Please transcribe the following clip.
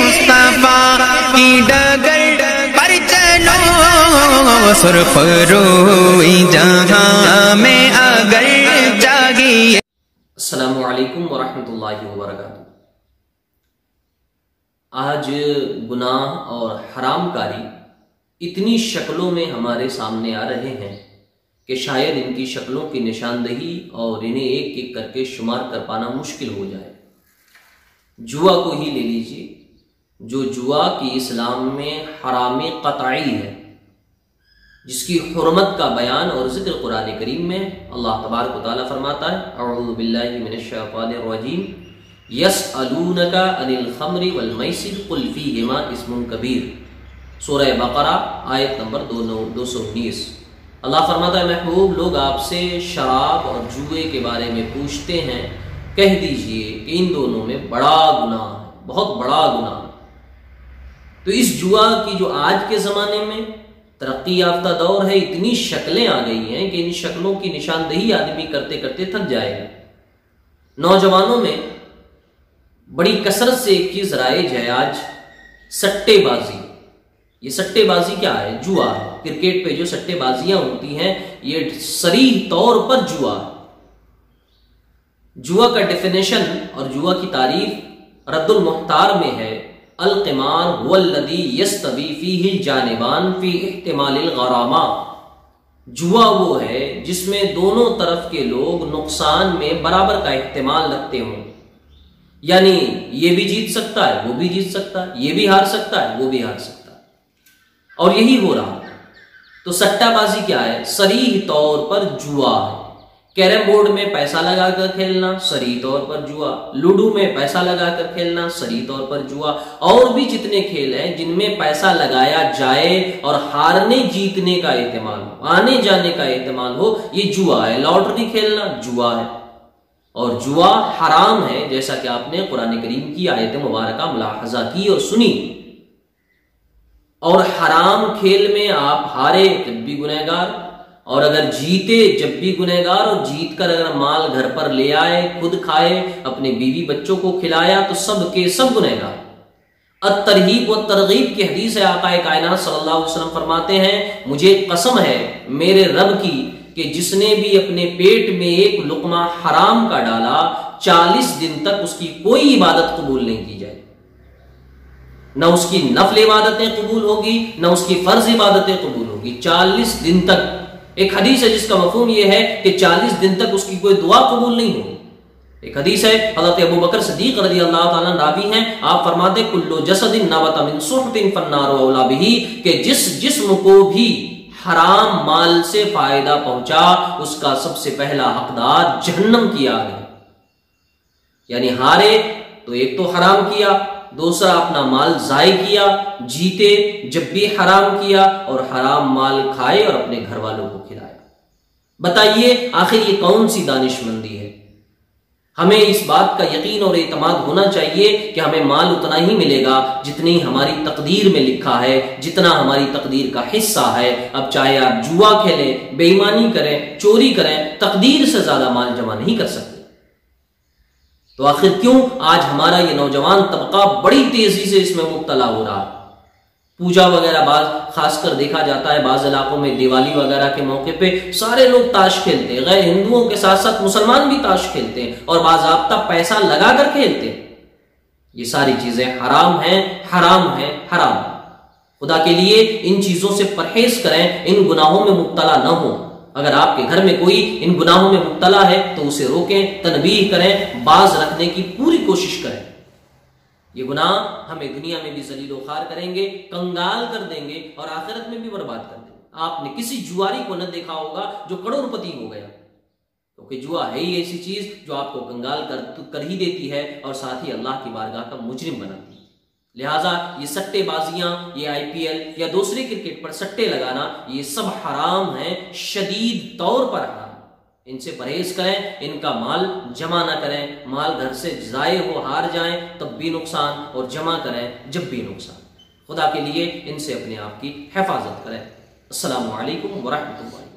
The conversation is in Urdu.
مصطفیٰ کی ڈگر پر چلو، سرخ روئی جہاں میں اگر جاگی۔ السلام علیکم ورحمۃ اللہ وبرکاتہ۔ آج گناہ اور حرام کاری اتنی شکلوں میں ہمارے سامنے آ رہے ہیں کہ شاید ان کی شکلوں کی نشاندہی اور انہیں ایک ایک کر کے شمار کر پانا مشکل ہو جائے۔ جوا کو ہی لے لیجیے، جو جوا کی اسلام میں حرام قطعی ہے، جس کی حرمت کا بیان اور ذکر قرآن کریم میں اللہ تبارک و تعالیٰ فرماتا ہے، اعوذ باللہ من الشیطان الرجیم، یسألونک عن الخمر والمیسر قل فیہما اسم کبیر، سورہ بقرہ آیت نمبر 219۔ اللہ فرماتا ہے، محبوب لوگ آپ سے شراب اور جوئے کے بارے میں پوچھتے ہیں، کہہ دیجئے کہ ان دونوں میں بڑا گناہ ہے، بہت بڑا گناہ ہے۔ تو اس جوا کی جو آج کے زمانے میں ترقی یافتہ دور ہے، اتنی شکلیں آ گئی ہیں کہ ان شکلوں کی نشاندہی آدمی کرتے کرتے تھک جائے گا۔ نوجوانوں میں بڑی کثرت سے ایک چیز رائج ہے آج، سٹے بازی۔ یہ سٹے بازی کیا ہے؟ جوا ہے۔ کرکٹ پہ جو سٹے بازیاں ہوتی ہیں یہ صریح طور پر جوا ہے۔ جوا کا ڈیفینیشن اور جوا کی تعریف رد المختار میں ہے، القمار هو الذي يستوي فيه الجانبان في احتمال الغرامہ۔ جوا وہ ہے جس میں دونوں طرف کے لوگ نقصان میں برابر کا احتمال رکھتے ہوں، یعنی یہ بھی جیت سکتا ہے، وہ بھی جیت سکتا ہے، یہ بھی ہار سکتا ہے، وہ بھی ہار سکتا ہے، اور یہی ہو رہا ہے۔ تو سٹہ بازی کیا ہے؟ صریح طور پر جوا ہے۔ کیرم بورڈ میں پیسہ لگا کر کھیلنا صریح طور پر جوا، لوڈو میں پیسہ لگا کر کھیلنا صریح طور پر جوا، اور بھی جتنے کھیل ہیں جن میں پیسہ لگایا جائے اور ہارنے جیتنے کا احتمال ہو، آنے جانے کا احتمال ہو، یہ جوا ہے۔ لاٹری کھیلنا جوا ہے، اور جوا حرام ہے، جیسا کہ آپ نے قرآن کریم کی آیت مبارکہ ملاحظہ کی اور سنی۔ اور حرام کھیل میں آپ ہارے جب بھی گنہگار، اور اگر جیتے جب بھی گنہگار، اور جیت کر اگر مال گھر پر لے آئے، خود کھائے، اپنے بیوی بچوں کو کھلایا، تو سب کے سب گنہگار۔ الترغیب والترغیب کی حدیث ہے، آقا کائنات صلی اللہ علیہ وسلم فرماتے ہیں، مجھے قسم ہے میرے رب کی کہ جس نے بھی اپنے پیٹ میں ایک لقمہ حرام کا ڈالا، 40 دن تک اس کی کوئی عبادت قبول نہیں کی جائے، نہ اس کی نفل عبادتیں قبول ہوگی، نہ اس کی فرض عبادتیں قبول ہوگی، 40 دن تک۔ ایک حدیث ہے جس کا مفہوم یہ ہے کہ 40 دن تک اس کی کوئی دعا قبول نہیں ہوگی۔ ایک حدیث ہے، حضرت ابو بکر صدیق رضی اللہ تعالیٰ راوی ہیں، آپ فرماتے کلو جسد نبت من سحت فالنار اولی بہ، کہ جس جسم کو بھی حرام مال سے فائدہ پہنچا اس کا سب سے پہلا حقدار جہنم کی آگ ہے۔ یعنی ہارے تو ایک تو حرام کیا، دوسرا اپنا مال ضائع کیا، جیتے جب بھی حرام کیا، اور حرام مال کھائے اور اپنے گھر والوں کو کھلایا۔ بتائیے آخر یہ کون سی دانش مندی ہے؟ ہمیں اس بات کا یقین اور اعتماد ہونا چاہیے کہ ہمیں مال اتنا ہی ملے گا جتنی ہماری تقدیر میں لکھا ہے، جتنا ہماری تقدیر کا حصہ ہے۔ اب چاہے آپ جوا کھیلیں، بے ایمانی کریں، چوری کریں، تقدیر سے زیادہ مال جمع نہیں کر سکتے۔ تو آخر کیوں آج ہمارا یہ نوجوان طبقہ بڑی تیزی سے اس میں مبتلا ہو رہا ہے؟ پوجا وغیرہ بعض خاص کر دیکھا جاتا ہے، بعض علاقوں میں دیوالی وغیرہ کے موقع پہ سارے لوگ تاش کھیلتے ہیں، غیر ہندوؤں کے ساتھ ساتھ مسلمان بھی تاش کھیلتے ہیں، اور باضابطہ پیسہ لگا کر کھیلتے ہیں۔ یہ ساری چیزیں حرام ہیں، حرام ہیں، حرام ہیں۔ خدا کے لیے ان چیزوں سے پرہیز کریں، ان گناہوں میں مبتلا نہ ہوں۔ اگر آپ کے گھر میں کوئی ان گناہوں میں مبتلا ہے تو اسے روکیں، تنبیہ کریں، باز رکھنے کی پوری کوشش کریں۔ یہ گناہ ہمیں دنیا میں بھی ذلیل و خوار کریں گے، کنگال کر دیں گے، اور آخرت میں بھی برباد کر دیں گے۔ آپ نے کسی جواری کو نہ دیکھا ہوگا جو کروڑ پتی ہو گیا، کیونکہ جوا ہے ہی ایسی چیز جو آپ کو کنگال کر ہی دیتی ہے، اور ساتھ ہی اللہ کی بارگاہ کا مجرم بناتی ہے۔ لہٰذا یہ سٹے بازیاں، یہ IPL یا دوسرے کرکٹ پر سٹے لگانا، یہ سب حرام ہیں، شدید طور پر حرام۔ ان سے پرہیز کریں، ان کا مال جمع نہ کریں۔ مال گھر سے ضائع ہو، ہار جائیں تب بھی نقصان، اور جمع کریں جب بھی نقصان۔ خدا کے لیے ان سے اپنے آپ کی حفاظت کریں۔ السلام علیکم ورحمۃ اللہ۔